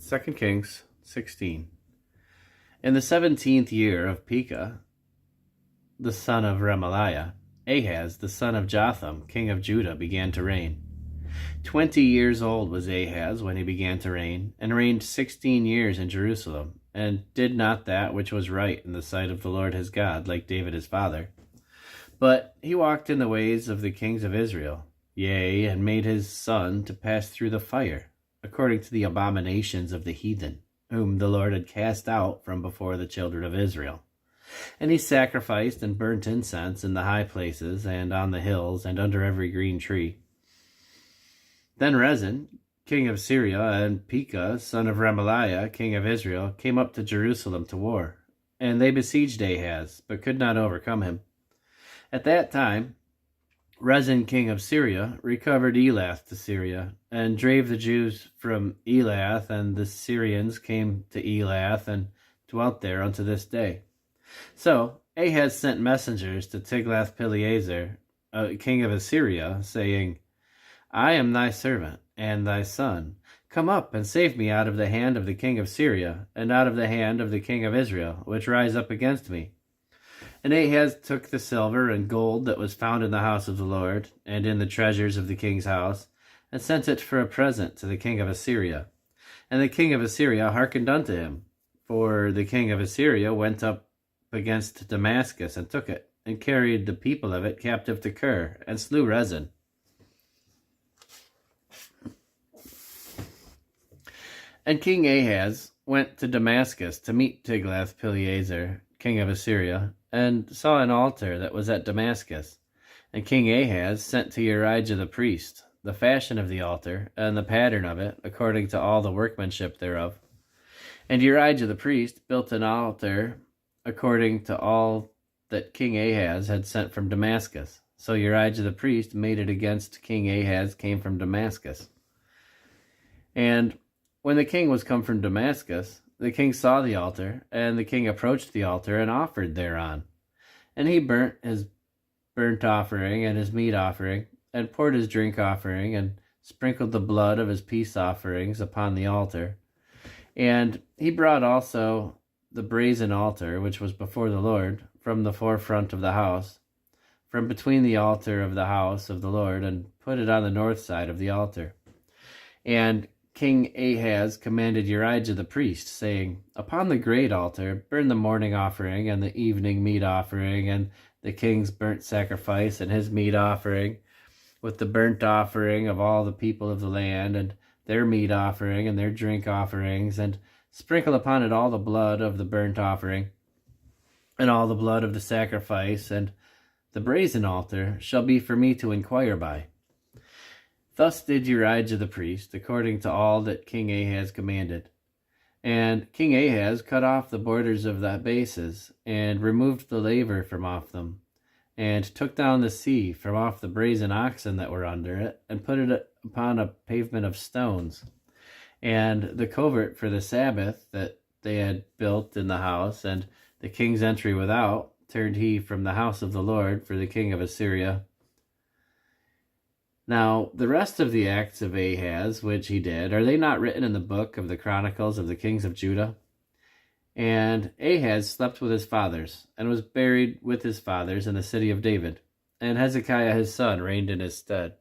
2 Kings 16. In the 17th year of Pekah, the son of Remaliah, Ahaz, the son of Jotham, king of Judah, began to reign. 20 years old was Ahaz when he began to reign, and reigned 16 years in Jerusalem, and did not that which was right in the sight of the Lord his God, like David his father. But he walked in the ways of the kings of Israel, yea, and made his son to pass through the fire, according to the abominations of the heathen, whom the Lord had cast out from before the children of Israel. And he sacrificed and burnt incense in the high places, and on the hills, and under every green tree. Then Rezin, king of Syria, and Pekah, son of Remaliah, king of Israel, came up to Jerusalem to war. And they besieged Ahaz, but could not overcome him. At that time, Rezin, king of Syria, recovered Elath to Syria, and drave the Jews from Elath, and the Syrians came to Elath, and dwelt there unto this day. So Ahaz sent messengers to Tiglath-Pileser, king of Assyria, saying, I am thy servant, and thy son. Come up, and save me out of the hand of the king of Syria, and out of the hand of the king of Israel, which rise up against me. And Ahaz took the silver and gold that was found in the house of the Lord, and in the treasures of the king's house, and sent it for a present to the king of Assyria. And the king of Assyria hearkened unto him, for the king of Assyria went up against Damascus, and took it, and carried the people of it captive to Kir, and slew Rezin. And King Ahaz went to Damascus to meet Tiglath-Pileser, king of Assyria, and saw an altar that was at Damascus. And King Ahaz sent to Urijah the priest the fashion of the altar, and the pattern of it, according to all the workmanship thereof. And Urijah the priest built an altar according to all that King Ahaz had sent from Damascus. So Urijah the priest made it against King Ahaz came from Damascus. And when the king was come from Damascus, the king saw the altar, and the king approached the altar and offered thereon. And he burnt his burnt offering and his meat offering, and poured his drink offering, and sprinkled the blood of his peace offerings upon the altar. And he brought also the brazen altar, which was before the Lord, from the forefront of the house, from between the altar of the house of the Lord, and put it on the north side of the altar. And King Ahaz commanded Urijah the priest, saying, Upon the great altar burn the morning offering, and the evening meat offering, and the king's burnt sacrifice, and his meat offering, with the burnt offering of all the people of the land, and their meat offering, and their drink offerings, and sprinkle upon it all the blood of the burnt offering, and all the blood of the sacrifice, and the brazen altar shall be for me to inquire by. Thus did Urijah the priest, according to all that King Ahaz commanded. And King Ahaz cut off the borders of the bases, and removed the laver from off them, and took down the sea from off the brazen oxen that were under it, and put it upon a pavement of stones. And the covert for the Sabbath that they had built in the house, and the king's entry without, turned he from the house of the Lord for the king of Assyria. Now, the rest of the acts of Ahaz, which he did, are they not written in the book of the Chronicles of the kings of Judah? And Ahaz slept with his fathers, and was buried with his fathers in the city of David. And Hezekiah his son reigned in his stead.